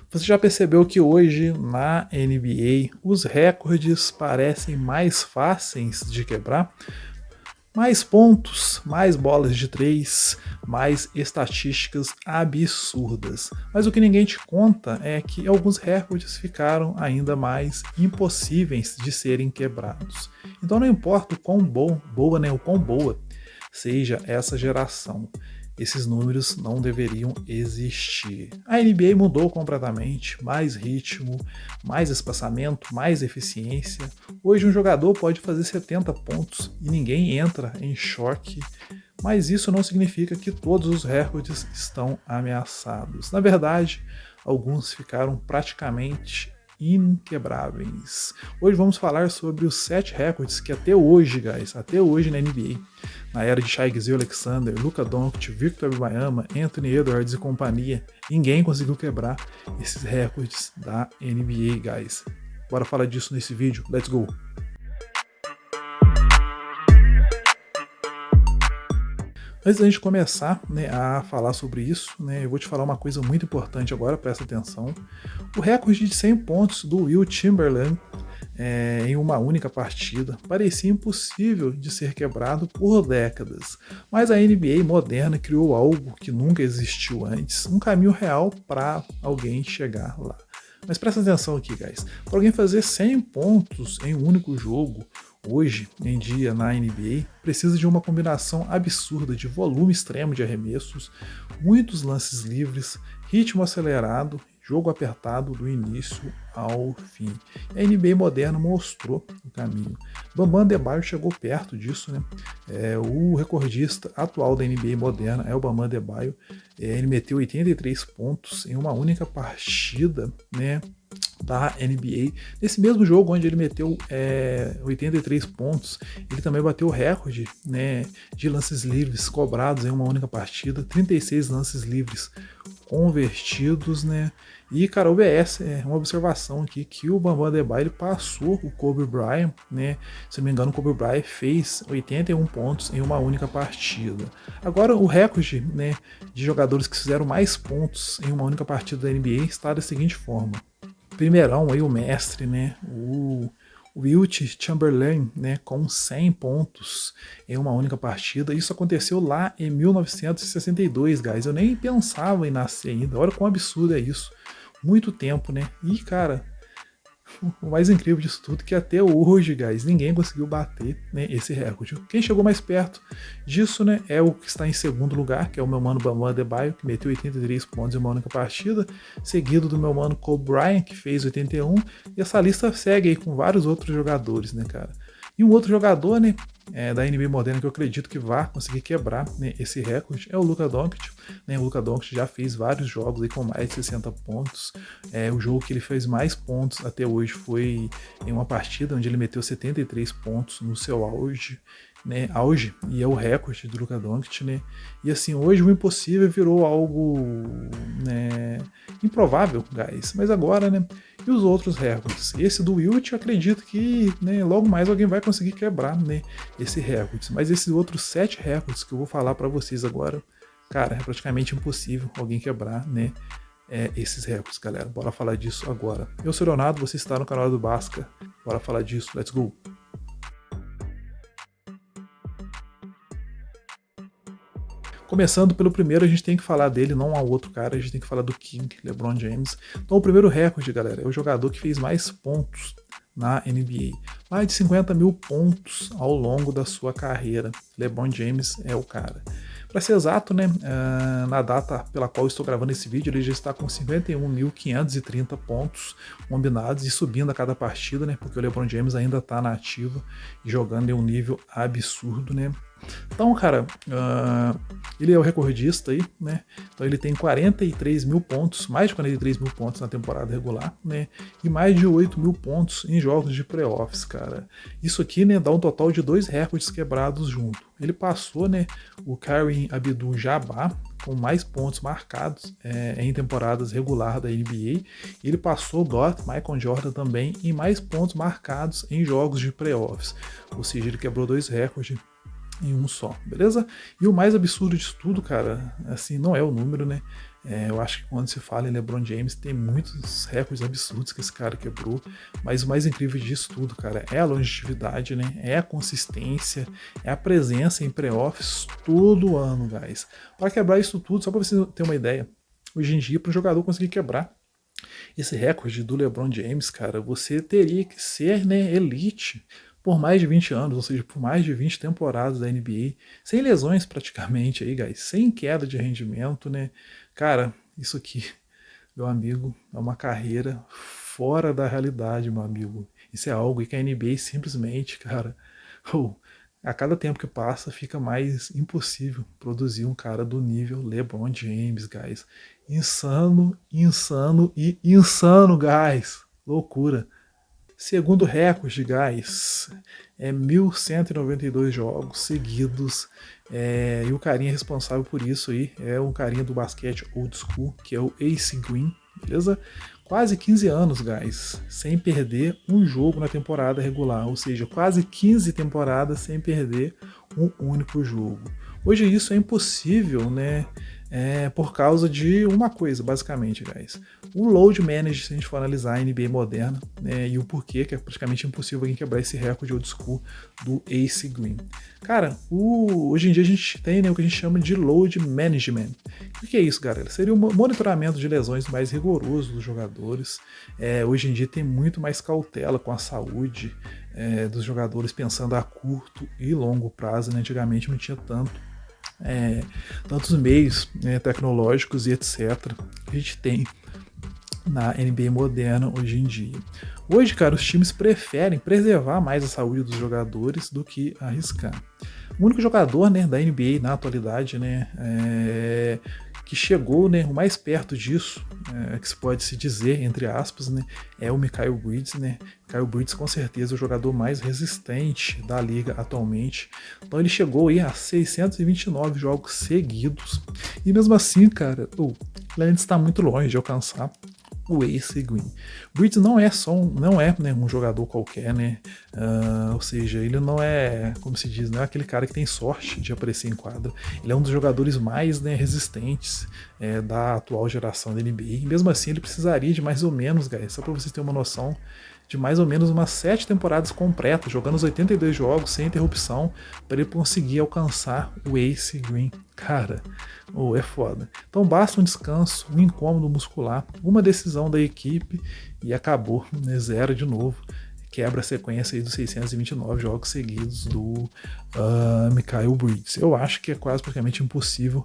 Você já percebeu que hoje na NBA os recordes parecem mais fáceis de quebrar? Mais pontos, mais bolas de três, mais estatísticas absurdas. Mas o que ninguém te conta é que alguns recordes ficaram ainda mais impossíveis de serem quebrados. Então não importa o quão boa, né, o quão boa seja essa geração, esses números não deveriam existir. A NBA mudou completamente, mais ritmo, mais espaçamento, mais eficiência. Hoje um jogador pode fazer 70 pontos e ninguém entra em choque, mas isso não significa que todos os recordes estão ameaçados. Na verdade, alguns ficaram praticamente inquebráveis. Hoje vamos falar sobre os 7 recordes que até hoje, guys, até hoje na NBA, na era de Shai Gilgeous-Alexander, Luka Doncic, Victor Wembanyama, Anthony Edwards e companhia, ninguém conseguiu quebrar esses recordes da NBA, guys. Bora falar disso nesse vídeo, let's go! Antes da gente começar, né, a falar sobre isso, né, eu vou te falar uma coisa muito importante agora, presta atenção. O recorde de 100 pontos do Wilt Chamberlain em uma única partida parecia impossível de ser quebrado por décadas, mas a NBA moderna criou algo que nunca existiu antes, um caminho real para alguém chegar lá. Mas presta atenção aqui, guys. Para alguém fazer 100 pontos em um único jogo, hoje em dia na NBA, precisa de uma combinação absurda de volume extremo de arremessos, muitos lances livres, ritmo acelerado, jogo apertado do início ao fim. A NBA moderna mostrou o caminho. Bam Adebayo chegou perto disso, né? O recordista atual da NBA moderna é o Bam Adebayo. Ele meteu 83 pontos em uma única partida, né, da NBA. Nesse mesmo jogo onde ele meteu 83 pontos, ele também bateu o recorde, né, de lances livres cobrados em uma única partida, 36 lances livres convertidos, né? E, cara, OBS é uma observação aqui que o Bam Adebayo ele passou o Kobe Bryant, né? Se não me engano, o Kobe Bryant fez 81 pontos em uma única partida. Agora, o recorde, né, de jogadores que fizeram mais pontos em uma única partida da NBA está da seguinte forma. Primeirão aí o mestre, né? O Wilt Chamberlain, né, com 100 pontos em uma única partida. Isso aconteceu lá em 1962, guys. Eu nem pensava em nascer ainda. Olha quão absurdo é isso. Muito tempo, né? E, cara, o mais incrível disso tudo é que até hoje, guys, ninguém conseguiu bater, né, esse recorde. Quem chegou mais perto disso, né, é o que está em segundo lugar, que é o meu mano Bam Adebayo, que meteu 83 pontos em uma única partida, seguido do meu mano Kobe Bryant, que fez 81, e essa lista segue aí com vários outros jogadores, né, cara. E um outro jogador, né, da NBA moderna que eu acredito que vai conseguir quebrar, né, esse recorde é o Luka Doncic. Né, o Luka Doncic já fez vários jogos aí com mais de 60 pontos. O jogo que ele fez mais pontos até hoje foi em uma partida onde ele meteu 73 pontos no seu auge. Né, e é o recorde do Luka Doncic, né? E assim, hoje o impossível virou algo, né, improvável, guys. Mas agora, né? E os outros recordes? Esse do Wilt, eu acredito que, né, logo mais alguém vai conseguir quebrar, né, esse recorde. Mas esses outros 7 recordes que eu vou falar para vocês agora, cara, é praticamente impossível alguém quebrar, né, esses recordes, galera. Bora falar disso agora. Eu sou o Leonardo, você está no canal do Basca. Bora falar disso, let's go! Começando pelo primeiro, a gente tem que falar dele, não há outro cara, a gente tem que falar do King, LeBron James. Então o primeiro recorde, galera, é o jogador que fez mais pontos na NBA. Mais de 50 mil pontos ao longo da sua carreira. LeBron James é o cara. Para ser exato, né, na data pela qual estou gravando esse vídeo, ele já está com 51.530 pontos combinados e subindo a cada partida, né, porque o LeBron James ainda está na ativa e jogando em um nível absurdo, né. Então, cara, ele é o recordista aí, né? Então ele tem 43 mil pontos, mais de 43 mil pontos na temporada regular, né? E mais de 8 mil pontos em jogos de playoffs, cara. Isso aqui, né, dá um total de 2 recordes quebrados junto. Ele passou, né, o Kareem Abdul-Jabbar com mais pontos marcados em temporadas regular da NBA. Ele passou o GOAT, Michael Jordan, também em mais pontos marcados em jogos de playoffs. Ou seja, ele quebrou 2 recordes em um só, beleza? E o mais absurdo disso tudo, cara, assim, não é o número, né? Eu acho que quando se fala em LeBron James, tem muitos recordes absurdos que esse cara quebrou, mas o mais incrível disso tudo, cara, é a longevidade, né? É a consistência, é a presença em playoffs todo ano, guys. Para quebrar isso tudo, só para você ter uma ideia, hoje em dia, para um jogador conseguir quebrar esse recorde do LeBron James, cara, você teria que ser, né, elite por mais de 20 anos, ou seja, por mais de 20 temporadas da NBA, sem lesões praticamente aí, guys, sem queda de rendimento, né? Cara, isso aqui, meu amigo, é uma carreira fora da realidade, meu amigo. Isso é algo que a NBA simplesmente, cara, a cada tempo que passa fica mais impossível produzir um cara do nível LeBron James, guys. Insano, insano e insano, guys. Loucura. Segundo recorde, guys, 1.192 jogos seguidos. E o carinha responsável por isso aí é um carinha do basquete old school, que é o AC Green, beleza? Quase 15 anos, guys, sem perder um jogo na temporada regular, ou seja, quase 15 temporadas sem perder um único jogo. Hoje isso é impossível, né? Por causa de uma coisa, basicamente, guys. O load management, se a gente for analisar a NBA moderna, né, e o porquê que é praticamente impossível alguém quebrar esse recorde old school do AC Green. Cara, hoje em dia a gente tem, né, o que a gente chama de load management. O que é isso, galera? Seria um monitoramento de lesões mais rigoroso dos jogadores. Hoje em dia tem muito mais cautela com a saúde dos jogadores, pensando a curto e longo prazo, né? Antigamente não tinha tantos meios, né, tecnológicos e etc. que a gente tem na NBA moderna hoje em dia. Hoje, cara, os times preferem preservar mais a saúde dos jogadores do que arriscar. O único jogador, né, da NBA na atualidade, né, que chegou, né, o mais perto disso, que se pode se dizer, entre aspas, né, é o Mikal Bridges, né. Mikal Bridges com certeza é o jogador mais resistente da liga atualmente. Então ele chegou aí a 629 jogos seguidos. E mesmo assim, cara, ele ainda está muito longe de alcançar o AC Green. Bridges não é né, um jogador qualquer, né? Ou seja, ele não é, como se diz, não é aquele cara que tem sorte de aparecer em quadra. Ele é um dos jogadores mais, né, resistentes da atual geração da NBA. E mesmo assim, ele precisaria de mais ou menos, guys, só para vocês terem uma noção, de mais ou menos umas 7 temporadas completas, jogando os 82 jogos sem interrupção, para ele conseguir alcançar o AC Green. Cara, é foda. Então basta um descanso, um incômodo muscular, uma decisão da equipe e acabou, né? Zero de novo. Quebra a sequência aí dos 629 jogos seguidos do Mikal Bridges. Eu acho que é quase praticamente impossível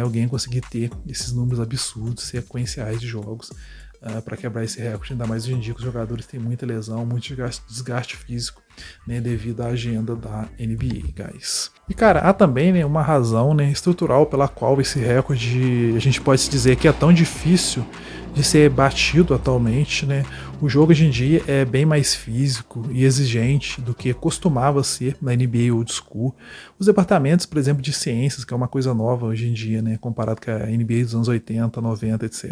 alguém conseguir ter esses números absurdos, sequenciais de jogos para quebrar esse recorde, ainda mais hoje em dia que os jogadores têm muita lesão, muito desgaste físico, né, devido à agenda da NBA, guys. E cara, há também, né, uma razão, né, estrutural pela qual esse recorde, a gente pode se dizer que é tão difícil de ser batido atualmente, né? O jogo hoje em dia é bem mais físico e exigente do que costumava ser na NBA old school. Os departamentos, por exemplo, de ciências, que é uma coisa nova hoje em dia, né, comparado com a NBA dos anos 80, 90, etc.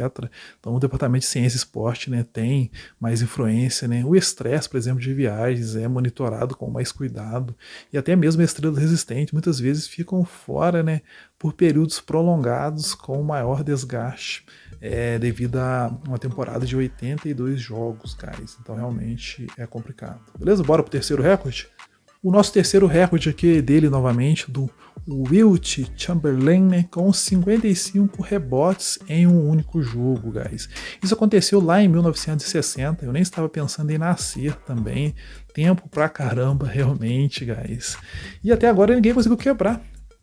Então o departamento de ciência e esporte, né, tem mais influência, né? O estresse, por exemplo, de viagens é monitorado com mais cuidado, e até mesmo estrelas resistentes muitas vezes ficam fora, né, por períodos prolongados com maior desgaste, devido a uma temporada de 82 jogos, guys. Então realmente é complicado. Beleza? Bora pro terceiro recorde? O nosso terceiro recorde aqui é dele novamente, do Wilt Chamberlain, né, com 55 rebotes em um único jogo, guys. Isso aconteceu lá em 1960, eu nem estava pensando em nascer também. Tempo pra caramba, realmente, guys. E até agora ninguém conseguiu quebrar,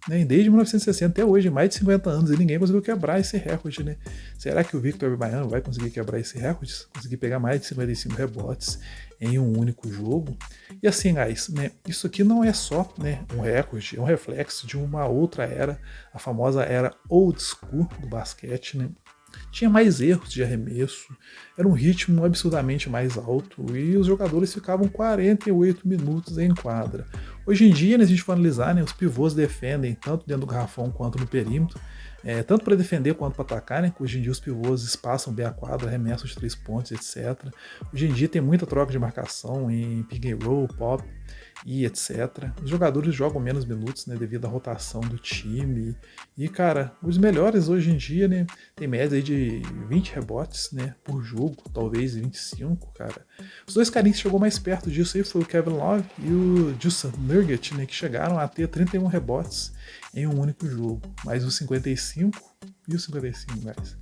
né? Desde 1960 até hoje, mais de 50 anos, e ninguém conseguiu quebrar esse recorde, né? Será que o Victor Wembanyama vai conseguir quebrar esse recorde? Conseguir pegar mais de 55 rebotes em um único jogo? E assim, guys, né, isso aqui não é só, né, um recorde, é um reflexo de uma outra era, a famosa era old school do basquete, né? Tinha mais erros de arremesso, era um ritmo absurdamente mais alto e os jogadores ficavam 48 minutos em quadra. Hoje em dia, né, se a gente for analisar, né, os pivôs defendem tanto dentro do garrafão quanto no perímetro, tanto para defender quanto para atacar, né? Hoje em dia os pivôs espaçam bem a quadra, arremessam os 3 pontos, etc. Hoje em dia tem muita troca de marcação em pick and roll, pop e etc. Os jogadores jogam menos minutos, né, devido à rotação do time. E, cara, os melhores hoje em dia, né, tem média aí de 20 rebotes, né, por jogo, talvez 25, cara. Os dois carinhos que chegou mais perto disso aí foi o Kevin Love e o Justin Nurkic, né, que chegaram a ter 31 rebotes em um único jogo. Mas os 55 e os 55, guys,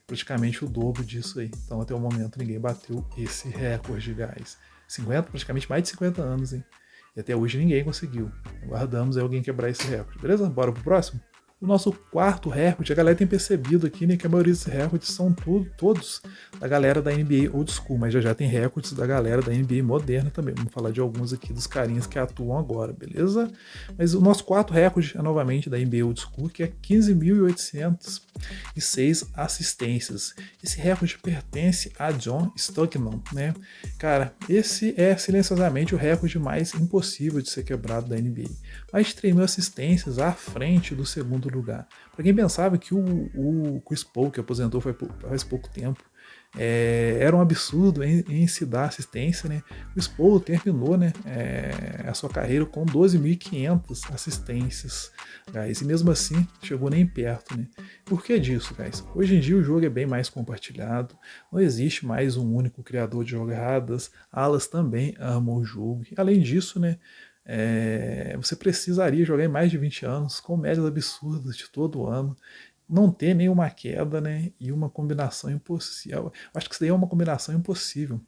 praticamente o dobro disso aí. Então, até o momento, ninguém bateu esse recorde, guys. 50, praticamente mais de 50 anos, hein? E até hoje ninguém conseguiu. Aguardamos aí alguém quebrar esse recorde, beleza? Bora pro próximo? O nosso quarto recorde, a galera tem percebido aqui, né, que a maioria desses recordes são todos da galera da NBA Old School, mas já tem recordes da galera da NBA moderna também. Vamos falar de alguns aqui dos carinhas que atuam agora, beleza? Mas o nosso quarto recorde é novamente da NBA Old School, que é 15.806 assistências. Esse recorde pertence a John Stockton, né? Cara, esse é silenciosamente o recorde mais impossível de ser quebrado da NBA. Mais de 3.000 assistências à frente do segundo lugar. Para quem pensava que o Chris Paul, que aposentou faz pouco tempo, era um absurdo em se dar assistência, né? O Chris Paul terminou, né, a sua carreira com 12.500 assistências, guys, e mesmo assim chegou nem perto, né? Por que disso, guys? Hoje em dia o jogo é bem mais compartilhado, não existe mais um único criador de jogadas, alas também amam o jogo, e além disso, né, você precisaria jogar em mais de 20 anos, com médias absurdas de todo ano, não ter nenhuma queda, né, e uma combinação impossível. Acho que isso daí é uma combinação impossível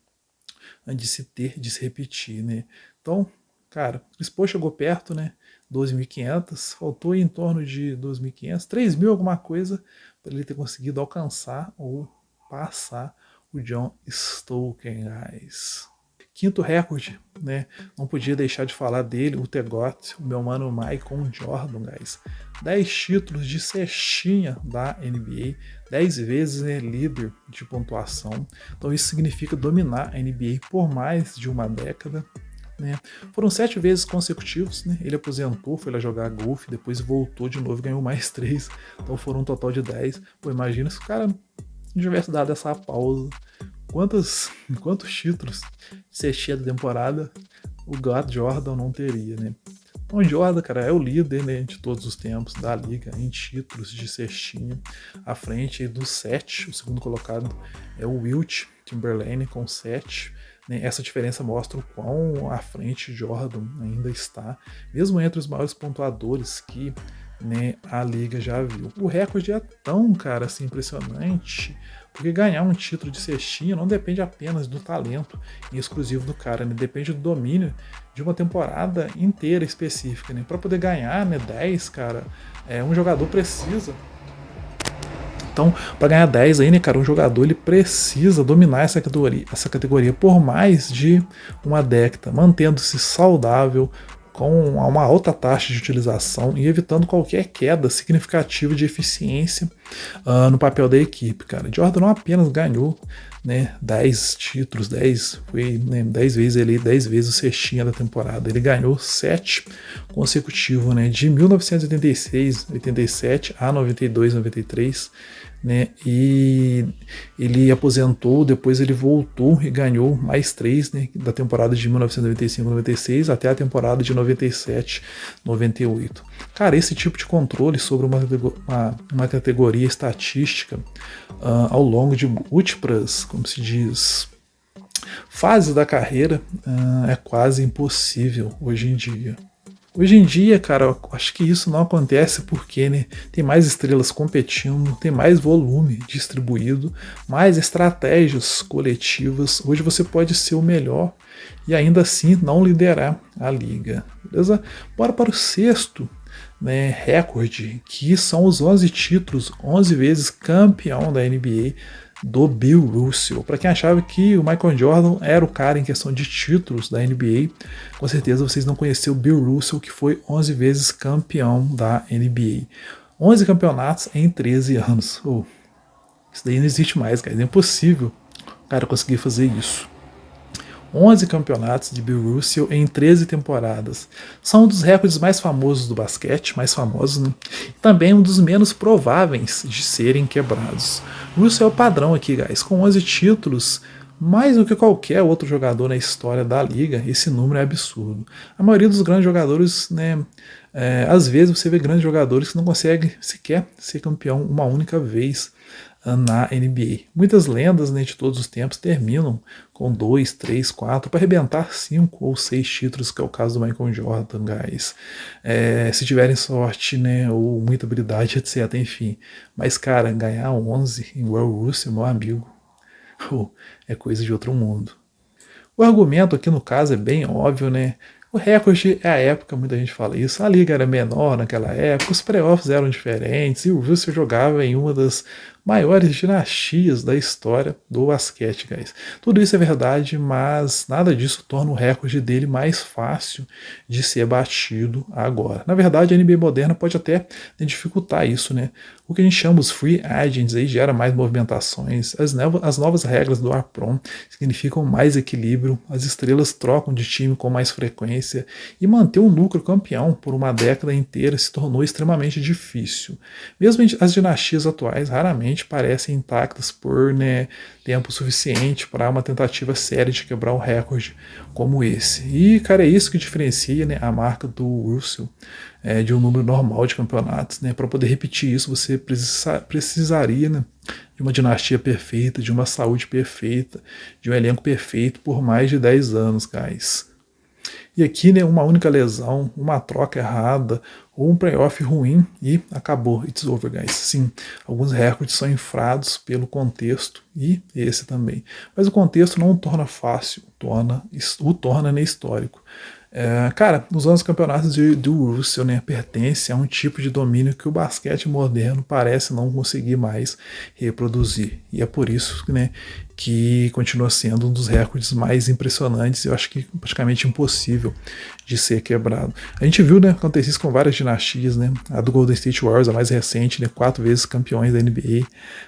de se ter, de se repetir, né. Então, cara, o Chris Paul chegou perto, né, 12.500, faltou em torno de 2.500, 3.000 alguma coisa, para ele ter conseguido alcançar ou passar o John Stockton, guys. Quinto recorde, né? Não podia deixar de falar dele, o TGOT, o meu mano Michael Jordan, guys. 10 títulos de cestinha da NBA, 10 vezes, né, líder de pontuação. Então isso significa dominar a NBA por mais de uma década. Né? Foram 7 vezes consecutivos, né? Ele aposentou, foi lá jogar golfe, depois voltou de novo e ganhou mais 3. Então foram um total de 10. Pô, imagina se o cara não tivesse dado essa pausa. Quantos títulos de cestinha da temporada o God Jordan não teria, né? Então o Jordan, cara, é o líder, né, de todos os tempos da liga em títulos de cestinha, à frente dos 7. O segundo colocado é o Wilt Chamberlain com 7. Né? Essa diferença mostra o quão à frente Jordan ainda está, mesmo entre os maiores pontuadores que, né, a liga já viu. O recorde é tão, cara, assim, impressionante, porque ganhar um título de cestinha não depende apenas do talento exclusivo do cara, né? Depende do domínio de uma temporada inteira específica, né? Para poder ganhar, né, 10, cara, um jogador precisa. Então, para ganhar 10 aí, né, cara, um jogador ele precisa dominar essa categoria por mais de uma década, mantendo-se saudável, com uma alta taxa de utilização e evitando qualquer queda significativa de eficiência no papel da equipe, cara. Jordan não apenas ganhou, né, 10 títulos, 10 vezes ele 10 vezes o cestinha da temporada. Ele ganhou 7 consecutivos, né, de 1986-87 a 92-93, né, e ele aposentou, depois ele voltou e ganhou mais 3, né, da temporada de 1995-96 até a temporada de 97-98. Cara, esse tipo de controle sobre uma categoria estatística ao longo de múltiplas, como se diz, fases da carreira é quase impossível hoje em dia. Hoje em dia, cara, eu acho que isso não acontece porque, né, tem mais estrelas competindo, tem mais volume distribuído, mais estratégias coletivas. Hoje você pode ser o melhor e ainda assim não liderar a liga, beleza? Bora para o sexto, né, recorde, que são os 11 títulos, 11 vezes campeão da NBA, do Bill Russell. Para quem achava que o Michael Jordan era o cara em questão de títulos da NBA, com certeza vocês não conheceram o Bill Russell, que foi 11 vezes campeão da NBA. 11 campeonatos em 13 anos. Oh, isso daí não existe mais, cara. É impossível o cara conseguir fazer isso. 11 campeonatos de Bill Russell em 13 temporadas. São um dos recordes mais famosos do basquete, mais famosos, né? Também um dos menos prováveis de serem quebrados. Russell é o padrão aqui, guys, com 11 títulos, mais do que qualquer outro jogador na história da liga. Esse número é absurdo. A maioria dos grandes jogadores, né, às vezes você vê grandes jogadores que não conseguem sequer ser campeão uma única vez na NBA. Muitas lendas, né, de todos os tempos terminam com 2, 3, 4 para arrebentar 5 ou 6 títulos, que é o caso do Michael Jordan, guys. Se tiverem sorte, né, ou muita habilidade, etc, enfim. Mas, cara, ganhar 11 igual o Russell, meu amigo, é coisa de outro mundo. O argumento aqui no caso é bem óbvio, né? O recorde é a época, muita gente fala isso. A liga era menor naquela época, os playoffs eram diferentes e o Russell jogava em uma das maiores dinastias da história do basquete, guys. Tudo isso é verdade, mas nada disso torna o recorde dele mais fácil de ser batido agora. Na verdade, a NBA moderna pode até dificultar isso, né? O que a gente chama os free agents aí gera mais movimentações. As novas regras do ARPROM significam mais equilíbrio, as estrelas trocam de time com mais frequência e manter um núcleo campeão por uma década inteira se tornou extremamente difícil. Mesmo as dinastias atuais raramente parecem intactas por, né, tempo suficiente para uma tentativa séria de quebrar um recorde como esse. E, cara, é isso que diferencia, né, a marca do Russell de um número normal de campeonatos, né? Para poder repetir isso, você precisaria, né, de uma dinastia perfeita, de uma saúde perfeita, de um elenco perfeito por mais de 10 anos, guys. E aqui, né, uma única lesão, uma troca errada ou um playoff ruim e acabou. It's over, guys. Sim, alguns recordes são infrados pelo contexto e esse também. Mas o contexto não o torna fácil, o torna né, histórico. Cara, os anos campeonatos do Russell, né, pertence a um tipo de domínio que o basquete moderno parece não conseguir mais reproduzir. E é por isso, né, que continua sendo um dos recordes mais impressionantes e eu acho que praticamente impossível de ser quebrado. A gente viu, né, acontecer isso com várias dinastias, né, a do Golden State Warriors, a mais recente, né, 4 vezes campeões da NBA,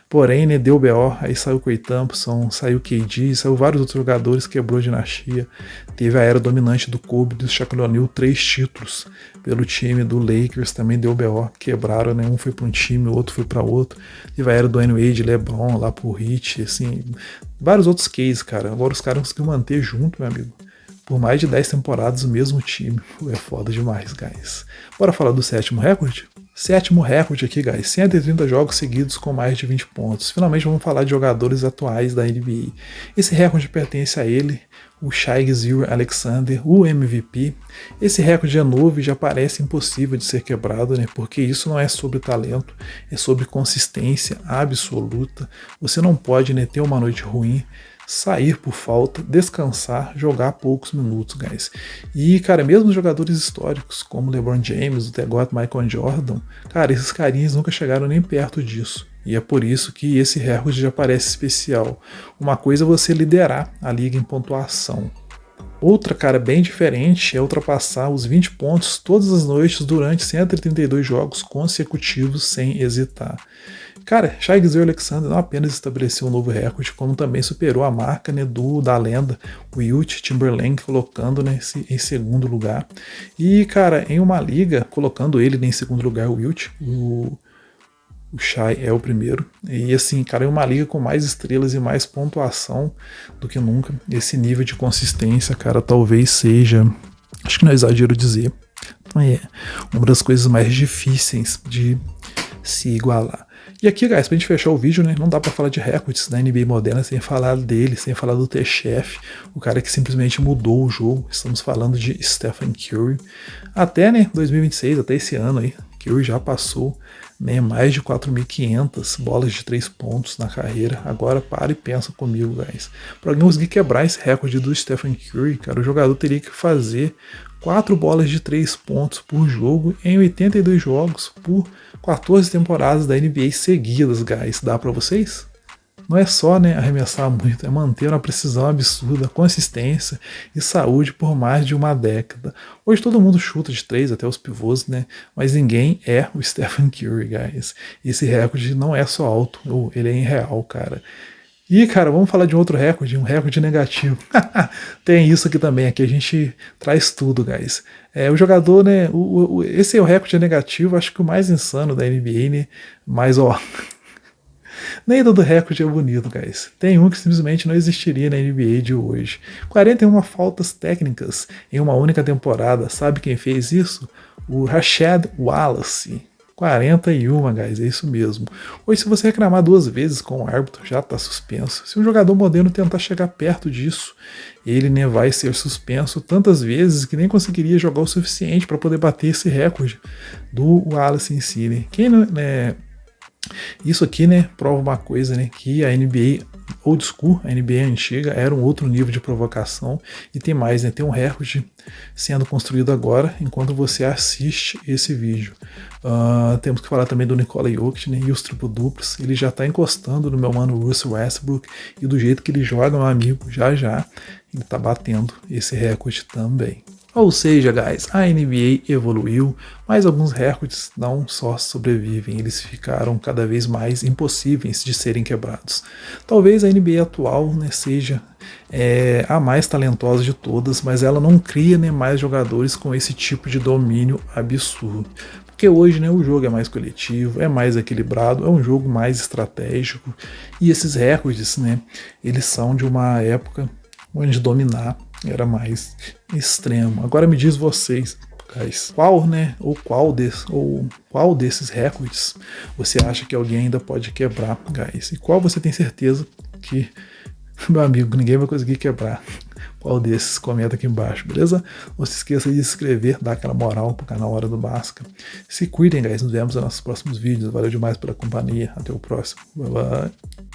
porém, né, deu BO, aí saiu o Klay Thompson, saiu o KD, saiu vários outros jogadores, quebrou a dinastia, teve a era dominante do Kobe, do Shaquille O'Neal, 3 títulos pelo time do Lakers, também deu BO, quebraram, né, um foi para um time, o outro foi para outro, teve a era do Dwayne Wade, LeBron, lá pro Heat, assim, vários outros cases, cara. Agora os caras conseguiram manter junto, meu amigo, por mais de 10 temporadas o mesmo time. É foda demais, guys. Bora falar do sétimo recorde? Sétimo recorde aqui, guys. 130 jogos seguidos com mais de 20 pontos. Finalmente vamos falar de jogadores atuais da NBA. Esse recorde pertence a ele, o Shai Gilgeous-Alexander, o MVP. Esse recorde é novo e já parece impossível de ser quebrado, né? Porque isso não é sobre talento, é sobre consistência absoluta. Você não pode, né, ter uma noite ruim, sair por falta, descansar, jogar poucos minutos, guys. E, cara, mesmo os jogadores históricos, como LeBron James, o The God, Michael Jordan, cara, esses carinhas nunca chegaram nem perto disso. E é por isso que esse recorde já parece especial. Uma coisa é você liderar a liga em pontuação. Outra, cara, bem diferente é ultrapassar os 20 pontos todas as noites durante 132 jogos consecutivos sem hesitar. Cara, Shai Gilgeous-Alexander não apenas estabeleceu um novo recorde, como também superou a marca, né, da lenda Wilt Chamberlain, colocando, né, em segundo lugar. E, cara, em uma liga, colocando ele, né, em segundo lugar, o Wilt, o Shai é o primeiro. E assim, cara, é uma liga com mais estrelas e mais pontuação do que nunca. Esse nível de consistência, cara, talvez seja, acho que não é exagero dizer, uma das coisas mais difíceis de se igualar. E aqui, guys, pra gente fechar o vídeo, né, não dá pra falar de recordes da NBA moderna sem falar dele, sem falar do T-Chef, o cara que simplesmente mudou o jogo. Estamos falando de Stephen Curry. Até, né, 2026, até esse ano aí, Curry já passou, né, mais de 4.500 bolas de 3 pontos na carreira. Agora para e pensa comigo, guys. Para alguém conseguir quebrar esse recorde do Stephen Curry, cara, o jogador teria que fazer 4 bolas de 3 pontos por jogo em 82 jogos por 14 temporadas da NBA seguidas, guys. Dá para vocês? Não é só, né, arremessar muito, é manter uma precisão absurda, consistência e saúde por mais de uma década. Hoje todo mundo chuta de 3 até os pivôs, né? Mas ninguém é o Stephen Curry, guys. Esse recorde não é só alto, ele é irreal, cara. E, cara, vamos falar de um outro recorde, um recorde negativo. Tem isso aqui também, aqui a gente traz tudo, guys. O jogador, né? Esse é o recorde negativo, acho que o mais insano da NBA, né? Mas, ó, nem todo recorde é bonito, guys. Tem um que simplesmente não existiria na NBA de hoje. 41 faltas técnicas em uma única temporada. Sabe quem fez isso? O Rashad Wallace. 41, guys, é isso mesmo. Hoje, se você reclamar 2 vezes com o árbitro, já está suspenso. Se um jogador moderno tentar chegar perto disso, ele, né, vai ser suspenso tantas vezes que nem conseguiria jogar o suficiente para poder bater esse recorde do Wallace em si, né? Quem não, né, isso aqui, né, prova uma coisa, né, que a NBA old school, a NBA antiga, era um outro nível de provocação. E tem mais, né, tem um recorde sendo construído agora enquanto você assiste esse vídeo. Temos que falar também do Nikola Jokic, né, e os triplo-duplos. Ele já está encostando no meu mano Russell Westbrook, e do jeito que ele joga, meu amigo, já ele está batendo esse recorde também. Ou seja, guys, a NBA evoluiu, mas alguns recordes não só sobrevivem, eles ficaram cada vez mais impossíveis de serem quebrados. Talvez a NBA atual, né, seja a mais talentosa de todas, mas ela não cria, né, mais jogadores com esse tipo de domínio absurdo. Porque hoje, né, o jogo é mais coletivo, é mais equilibrado, é um jogo mais estratégico, e esses recordes, né, eles são de uma época onde dominar era mais extremo. Agora me diz vocês, guys, qual desses recordes você acha que alguém ainda pode quebrar, guys? E qual você tem certeza que, meu amigo, ninguém vai conseguir quebrar? Qual desses? Comenta aqui embaixo, beleza? Não se esqueça de se inscrever, dar aquela moral pro canal Hora do Basca. Se cuidem, guys. Nos vemos nos nossos próximos vídeos. Valeu demais pela companhia. Até o próximo. Bye, bye.